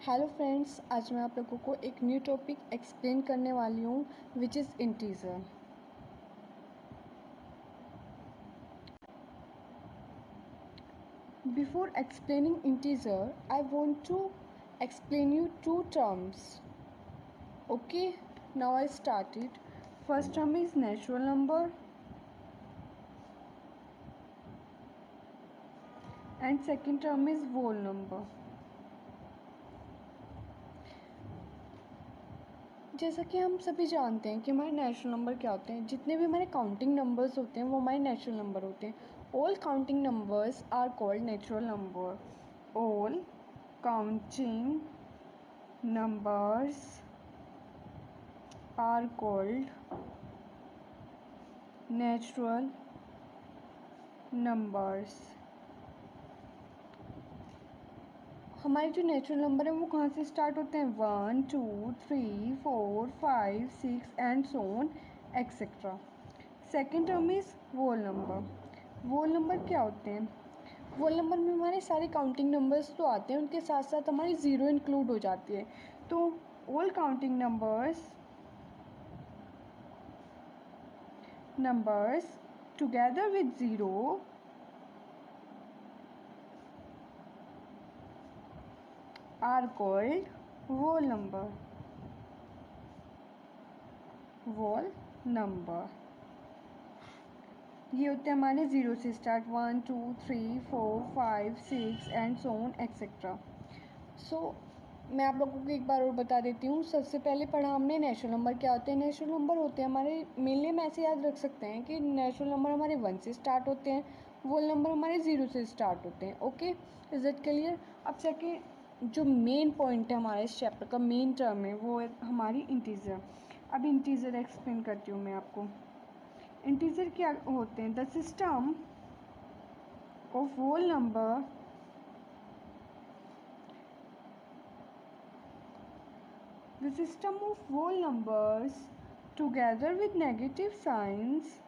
Hello friends, आज मैं आप लोगों को एक न्यू टॉपिक एक्सप्लेन करने वाली हूँ which is integer. Before explaining integer I want to explain you two terms. Okay, now I start it. First term is natural number and second term is whole number. जैसा कि हम सभी जानते हैं कि हमारे नेचुरल नंबर क्या होते हैं। जितने भी हमारे काउंटिंग नंबर्स होते हैं वो हमारे नेचुरल नंबर होते हैं। All counting numbers are called natural number. All counting numbers are called natural numbers. हमारे जो नेचुरल नंबर है वो कहाँ से स्टार्ट होते हैं? 1 2 3 4 5 6 and so on etcetera. Second term is whole number. Whole number क्या होते हैं? होल नंबर में हमारे सारे काउंटिंग नंबर्स तो आते हैं, उनके साथ साथ हमारी ज़ीरो इंक्लूड हो जाती है. तो all counting numbers together with zero are called whole number. whole number ये होते हैं हमारे ज़ीरो से start 1 2 3 4 5 6 and so on etcetera. So मैं आप लोगों को एक बार और बता देती हूँ. सबसे पहले पढ़ा हमने नेचुरल नंबर क्या होते हैं. नेचुरल नंबर होते हैं हमारे, मेनली हम ऐसे याद रख सकते हैं कि नेचुरल नंबर हमारे 1 से स्टार्ट होते हैं, होल नंबर हमारे 0 से स्टार्ट होते हैं. Okay, is it clear? अब सेकेंड जो मेन पॉइंट है हमारे इस चैप्टर का, मेन टर्म है, वो है हमारी इंटीजर. अब इंटीजर एक्सप्लेन करती हूँ मैं आपको. इंटीजर क्या होते हैं? The system of whole number the system of whole numbers together with negative signs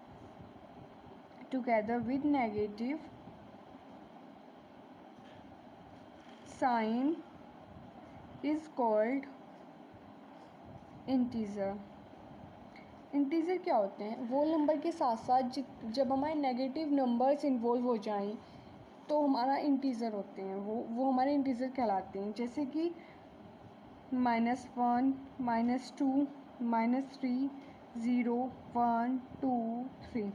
is called integer. Integer क्या होते हैं? होल नंबर के साथ साथ जब हमारे नेगेटिव नंबर्स इन्वॉल्व हो जाएं तो हमारा इंटीजर होते हैं, वो हमारे इंटीजर कहलाते हैं. जैसे कि -1 -2 -3 0 1 2 3.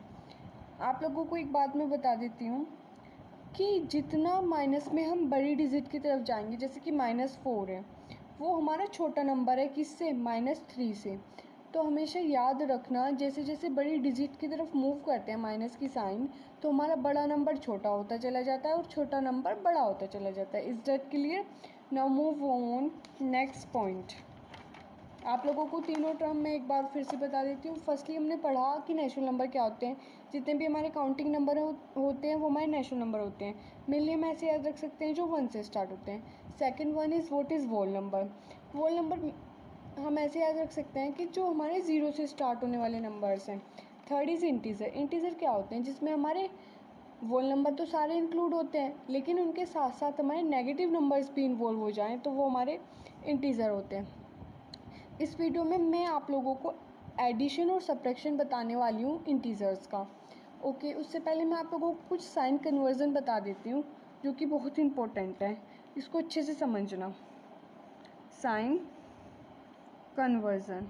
आप लोगों को एक बात मैं बता देती हूँ कि जितना माइनस में हम बड़ी डिजिट की तरफ जाएंगे, जैसे कि -4 है, वो हमारा छोटा नंबर है किससे? -3 से. तो हमेशा याद रखना, जैसे जैसे बड़ी डिजिट की तरफ मूव करते हैं माइनस की साइन, तो हमारा बड़ा नंबर छोटा होता चला जाता है और छोटा नंबर बड़ा होता चला जाता है. Is that clear? Now move on next point. आप लोगों को तीनों टर्म में एक बार फिर से बता देती हूँ. फर्स्टली हमने पढ़ा कि नेचुरल नंबर क्या होते हैं. जितने भी हमारे काउंटिंग नंबर होते हैं वो हमारे नेचुरल नंबर होते हैं. मेनली हम ऐसे याद रख सकते हैं जो 1 से स्टार्ट होते हैं. Second one is what is whole number. Whole number हम ऐसे याद रख सकते हैं कि जो हमारे 0 से स्टार्ट होने वाले नंबर्स हैं. Third is integer. इंटीजर क्या होते हैं? जिसमें हमारे होल नंबर तो सारे इंक्लूड होते हैं, लेकिन उनके साथ साथ हमारे नेगेटिव नंबर्स भी इन्वॉल्व हो जाएं तो वो हमारे इंटीजर होते हैं. इस वीडियो में मैं आप लोगों को एडिशन और सब्ट्रैक्शन बताने वाली हूँ इंटीजर्स का. ओके, उससे पहले मैं आप लोगों को कुछ साइन कन्वर्जन बता देती हूँ जो कि बहुत इंपॉर्टेंट है. इसको अच्छे से समझना. साइन कन्वर्जन,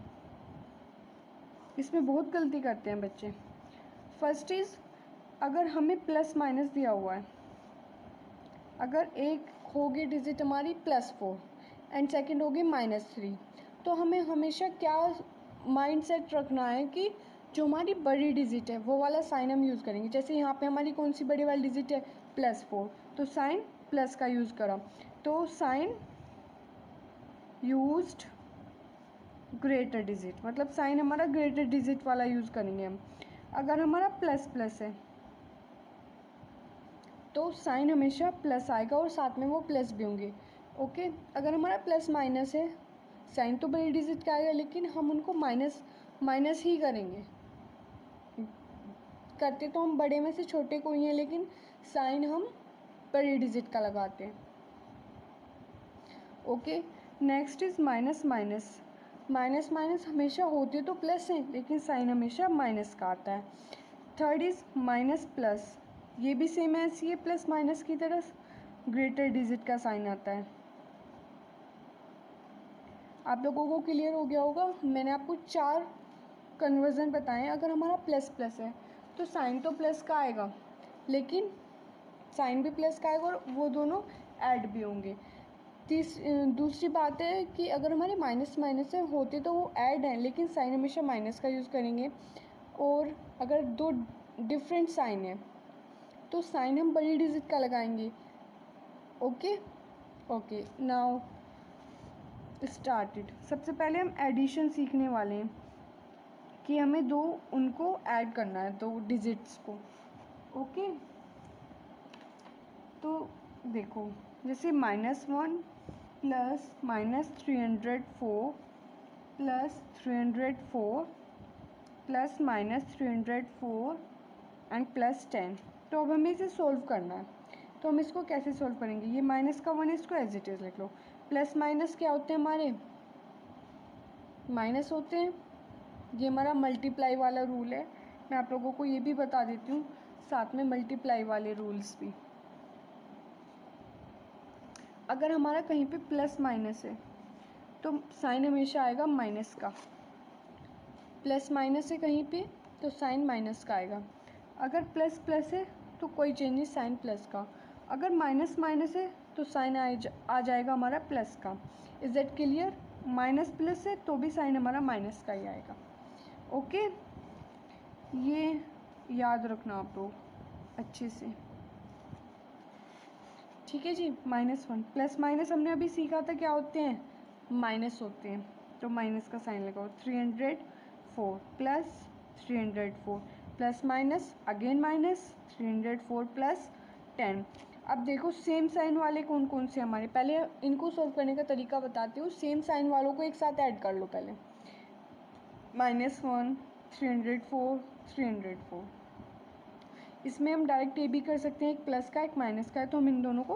इसमें बहुत गलती करते हैं बच्चे. फर्स्ट इज़, अगर हमें प्लस माइनस दिया हुआ है, अगर एक होगी डिजिट हमारी +4 एंड सेकंड होगी -3, तो हमें हमेशा क्या माइंड सेट रखना है कि जो हमारी बड़ी डिजिट है वो वाला साइन हम यूज़ करेंगे. जैसे यहाँ पे हमारी कौन सी बड़ी वाली डिजिट है? +4, तो साइन प्लस का यूज़ करा, तो साइन यूज्ड ग्रेटर डिजिट, मतलब साइन हमारा ग्रेटर डिजिट वाला यूज़ करेंगे हम. अगर हमारा प्लस प्लस है तो साइन हमेशा प्लस आएगा और साथ में वो प्लस भी होंगे. ओके, अगर हमारा प्लस माइनस है, साइन तो बड़ी डिजिट का आएगा लेकिन हम उनको माइनस माइनस ही करेंगे. करते तो हम बड़े में से छोटे को ही हैं, लेकिन साइन हम बड़ी डिजिट का लगाते हैं. Okay, next is minus minus. Minus minus हमेशा होते तो प्लस हैं, लेकिन साइन हमेशा माइनस का आता है। थर्ड इज़ माइनस प्लस, ये भी सेम ऐसी है प्लस माइनस की तरह, ग्रेटर डिजिट का साइन आता है। आप लोगों को क्लियर हो गया होगा। मैंने आपको 4 कन्वर्जन बताएं। अगर हमारा प्लस प्लस है तो साइन तो प्लस का आएगा, लेकिन साइन भी प्लस का आएगा और वो दोनों ऐड भी होंगे। दूसरी बात है कि अगर हमारे माइनस माइनस है होते तो वो ऐड हैं, लेकिन साइन हमेशा माइनस का यूज़ करेंगे। और अगर दो डिफरेंट साइन है तो साइन हम बड़ी डिजिट का लगाएंगे। Okay okay, now started. सबसे पहले हम एडिशन सीखने वाले हैं कि हमें दो उनको ऐड करना है, दो डिजिट्स को। ओके, तो देखो जैसे -1 plus -304 plus 304 plus -304 and plus 10। तो अब हमें इसे सोल्व करना है। तो हम इसको कैसे सोल्व करेंगे? ये माइनस का 1 इसको एज इट इज़ लिख लो। प्लस माइनस क्या होते हैं हमारे? माइनस होते हैं। ये हमारा मल्टीप्लाई वाला रूल है। मैं आप लोगों को ये भी बता देती हूँ साथ में मल्टीप्लाई वाले रूल्स भी। अगर हमारा कहीं पे प्लस माइनस है तो साइन हमेशा आएगा माइनस का। प्लस माइनस है कहीं पे तो साइन माइनस का आएगा। अगर प्लस प्लस है तो कोई चेंज नहीं, साइन प्लस का। अगर माइनस माइनस है तो साइन आ जाएगा हमारा प्लस का। Is that clear? Minus plus है तो भी साइन हमारा माइनस का ही आएगा। ओके, ये याद रखना आप लोग अच्छे से, ठीक है जी। -1 प्लस माइनस हमने अभी सीखा था क्या होते हैं? माइनस होते हैं, तो माइनस का साइन लगाओ। 304 plus 304 plus minus again minus 304 plus 10। अब देखो सेम साइन वाले कौन कौन से हमारे, पहले इनको सॉल्व करने का तरीका बताती हूँ। सेम साइन वालों को एक साथ ऐड कर लो पहले। -1 304 304। इसमें हम डायरेक्ट ये भी कर सकते हैं, एक प्लस का एक माइनस का है, तो हम इन दोनों को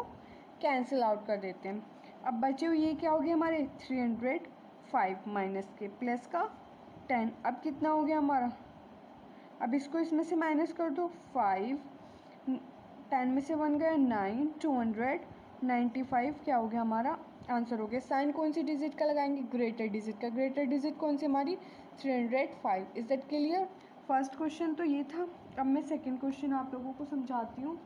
कैंसिल आउट कर देते हैं। अब बचे हुए ये क्या हो गया हमारे? 305 माइनस के प्लस का 10। अब कितना हो गया हमारा? अब इसको इसमें से माइनस कर दो। 5 10 में से 1 गया 9 295 क्या हो गया हमारा? आंसर हो गया। साइन कौन सी डिजिट का लगाएंगे? ग्रेटर डिजिट का। ग्रेटर डिजिट कौन सी हमारी? 305। Is that clear? First question तो ये था। अब मैं सेकंड क्वेश्चन आप लोगों को समझाती हूँ।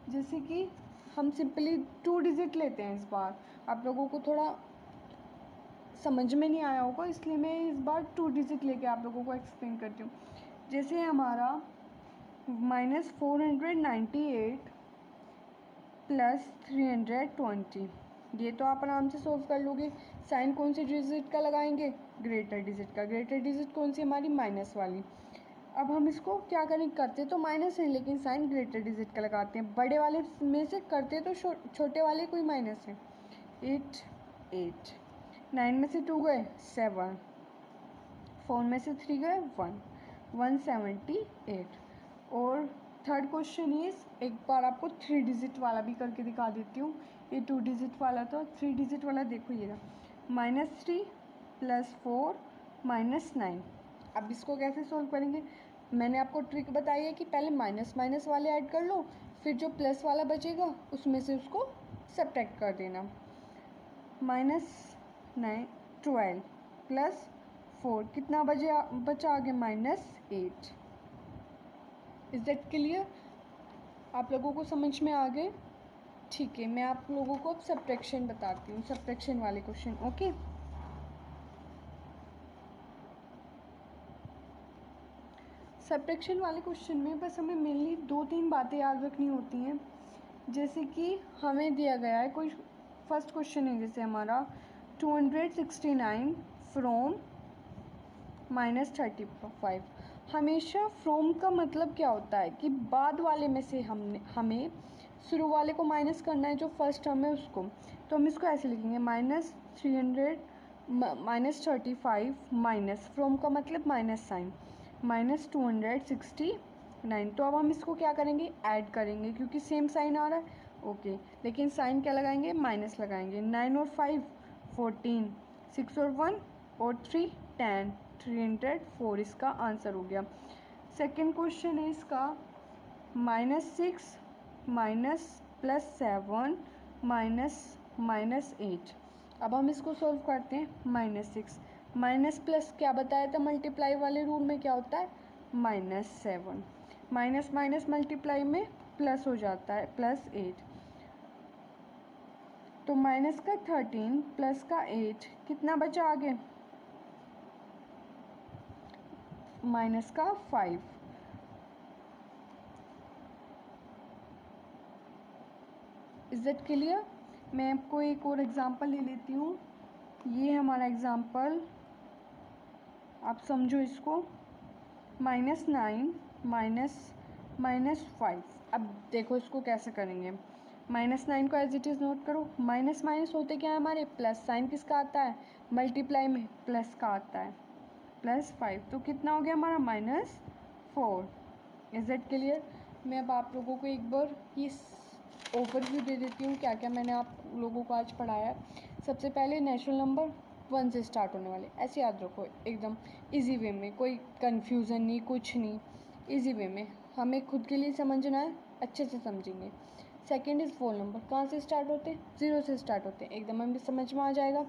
जैसे कि हम सिंपली 2 डिजिट लेते हैं इस बार। आप लोगों को थोड़ा समझ में नहीं आया होगा, इसलिए मैं इस बार 2 डिजिट लेके आप लोगों को एक्सप्लेन करती हूँ। जैसे हमारा -498 प्लस 320, ये तो आप आराम से सोल्व कर लोगे। साइन कौन सी डिजिट का लगाएंगे? ग्रेटर डिजिट का। ग्रेटर डिजिट कौन सी हमारी? माइनस वाली। अब हम इसको क्या करें? करते तो माइनस है लेकिन साइन ग्रेटर डिजिट का लगाते हैं। बड़े वाले में से करते तो छोटे वाले कोई माइनस है। 8 8 9 में से 2 गए 7 4 में से 3 गए 1 178। और थर्ड क्वेश्चन इज, एक बार आपको 3 डिजिट वाला भी करके दिखा देती हूँ। ये 2 डिजिट वाला था, 3 डिजिट वाला देखो ये रहा। -3 प्लस 4 -9। अब इसको कैसे सोल्व करेंगे? मैंने आपको ट्रिक बताई है कि पहले माइनस माइनस वाले ऐड कर लो, फिर जो प्लस वाला बचेगा उसमें से उसको सब्ट्रैक्ट कर देना। -9 12 प्लस 4 कितना बचा आगे? -8। Is that clear? आप लोगों को समझ में आ गए? ठीक है, मैं आप लोगों को अब सब्ट्रैक्शन बताती हूँ, सब्ट्रैक्शन वाले क्वेश्चन। ओके, सब्ट्रैक्शन वाले क्वेश्चन में बस हमें मेनली 2-3 बातें याद रखनी होती हैं। जैसे कि हमें दिया गया है कोई फर्स्ट क्वेश्चन है, जैसे हमारा 269 फ्रॉम -35। हमेशा फ्रॉम का मतलब क्या होता है कि बाद वाले में से हमें शुरू वाले को माइनस करना है, जो फर्स्ट टर्म है उसको। तो हम इसको ऐसे लिखेंगे -35 माइनस फ्रॉम का मतलब माइनस साइन -269। तो अब हम इसको क्या करेंगे? ऐड करेंगे, क्योंकि सेम साइन आ रहा है। ओके, लेकिन साइन क्या लगाएंगे? माइनस लगाएंगे। 9 और 5 14, 6 और 1 और 3 10, 304 इसका आंसर हो गया। सेकेंड क्वेश्चन है इसका -6 माइनस प्लस 7 माइनस 8। अब हम इसको सॉल्व करते हैं। -6 माइनस प्लस क्या बताया था मल्टीप्लाई वाले रूल में क्या होता है, -7, माइनस माइनस मल्टीप्लाई में प्लस हो जाता है +8, तो माइनस का 13 प्लस का 8 कितना बचा आगे, माइनस का 5। Is it clear? मैं आपको एक और एग्जांपल ले लेती हूँ। ये हमारा एग्जांपल, आप समझो इसको। -9 माइनस 5। अब देखो इसको कैसे करेंगे। -9 को एज इट इज़ नोट करो। माइनस माइनस होते क्या है हमारे, प्लस साइन किसका आता है, मल्टीप्लाई में प्लस का आता है, +5। तो कितना हो गया हमारा, -4। Is it clear? मैं अब आप लोगों को एक बार ये ओवरव्यू दे देती हूँ क्या क्या मैंने आप लोगों को आज पढ़ाया। सबसे पहले नेचुरल नंबर 1 से स्टार्ट होने वाले, ऐसे याद रखो एकदम इजी वे में, कोई कन्फ्यूज़न नहीं, कुछ नहीं, इजी वे में हमें खुद के लिए समझना है, अच्छे से समझेंगे। सेकेंड इज़ फोल नंबर, कहाँ से स्टार्ट होते हैं, 0 से स्टार्ट होते हैं, एकदम हमें समझ में आ जाएगा।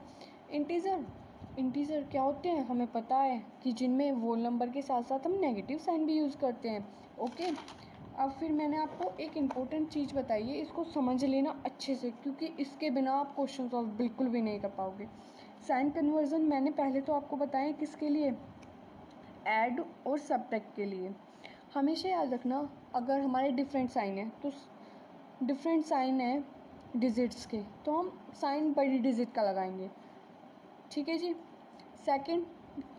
इंटीजर क्या होते हैं हमें पता है कि जिनमें वोल नंबर के साथ साथ हम नेगेटिव साइन भी यूज़ करते हैं। ओके, अब फिर मैंने आपको एक इम्पोर्टेंट चीज़ बताई है, इसको समझ लेना अच्छे से, क्योंकि इसके बिना आप क्वेश्चन सॉल्व बिल्कुल भी नहीं कर पाओगे। साइन कन्वर्जन मैंने पहले तो आपको बताया किसके लिए, ऐड और सब्ट्रैक्ट के लिए। हमेशा याद रखना, अगर हमारे डिफरेंट साइन है तो डिफरेंट साइन है डिजिट्स के, तो हम साइन बड़ी डिजिट का लगाएंगे, ठीक है जी। सेकंड,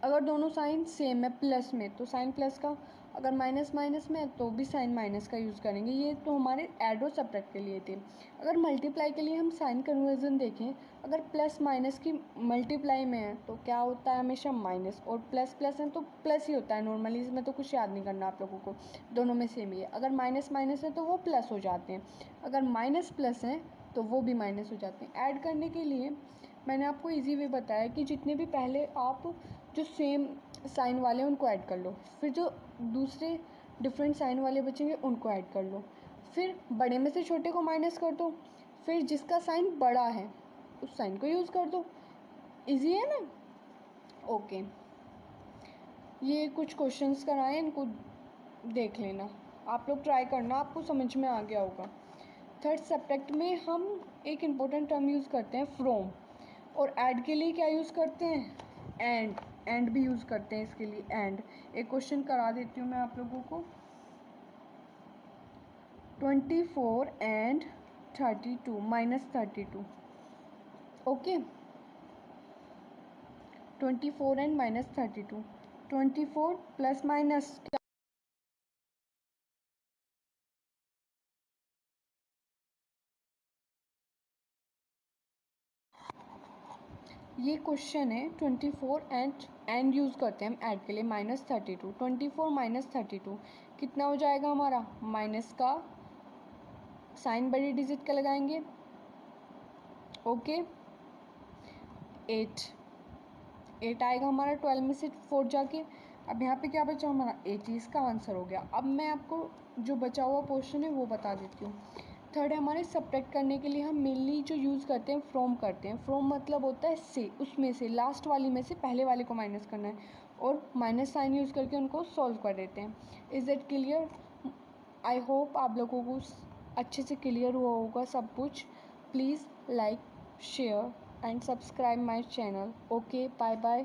अगर दोनों साइन सेम है प्लस में तो साइन प्लस का, अगर माइनस माइनस में है तो भी साइन माइनस का यूज़ करेंगे। ये तो हमारे ऐड और सब्ट्रैक्ट के लिए थे। अगर मल्टीप्लाई के लिए हम साइन कन्वर्जन देखें, अगर प्लस माइनस की मल्टीप्लाई में है तो क्या होता है हमेशा माइनस, और प्लस प्लस है तो प्लस ही होता है नॉर्मली, इसमें तो कुछ याद नहीं करना आप लोगों को, दोनों में सेम ही है। अगर माइनस माइनस है तो वो प्लस हो जाते हैं, अगर माइनस प्लस है तो वो भी माइनस हो जाते हैं। ऐड करने के लिए मैंने आपको इजी वे बताया कि जितने भी पहले आप जो सेम साइन वाले हैं उनको ऐड कर लो, फिर जो दूसरे डिफरेंट साइन वाले बचेंगे उनको ऐड कर लो, फिर बड़े में से छोटे को माइनस कर दो, फिर जिसका साइन बड़ा है उस साइन को यूज़ कर दो। इजी है ना? ओके, ये कुछ क्वेश्चंस कराए, इनको देख लेना, आप लोग ट्राई करना, आपको समझ में आ गया होगा। थर्ड सब्ट्रैक्ट में हम एक इम्पोर्टेंट टर्म यूज़ करते हैं फ्रॉम, और ऐड के लिए क्या यूज़ करते हैं, एंड भी यूज़ करते हैं इसके लिए, एंड। एक क्वेश्चन करा देती हूँ मैं आप लोगों को। 24 and 32 -32। Okay, 24 and -32, 24 plus minus क्या, ये क्वेश्चन है 24 एंड यूज़ करते हैं हम ऐड के लिए, -32, 24 -32 कितना हो जाएगा हमारा, माइनस का साइन बड़ी डिजिट का लगाएंगे, ओके, 8 आएगा हमारा, 12 में से 4 जाके। अब यहाँ पे क्या बचा हमारा, 8 ही इसका आंसर हो गया। अब मैं आपको जो बचा हुआ पोर्शन है वो बता देती हूँ। थर्ड है हमारे सब्ट्रैक्ट करने के लिए हम मेनली जो यूज़ करते हैं फ्रॉम करते हैं। फ्रॉम मतलब होता है से, उसमें से लास्ट वाली में से पहले वाले को माइनस करना है, और माइनस साइन यूज़ करके उनको सॉल्व कर देते हैं। Is it clear? I hope आप लोगों को अच्छे से क्लियर हुआ होगा सब कुछ। Please like, share and subscribe my channel. Okay, bye bye.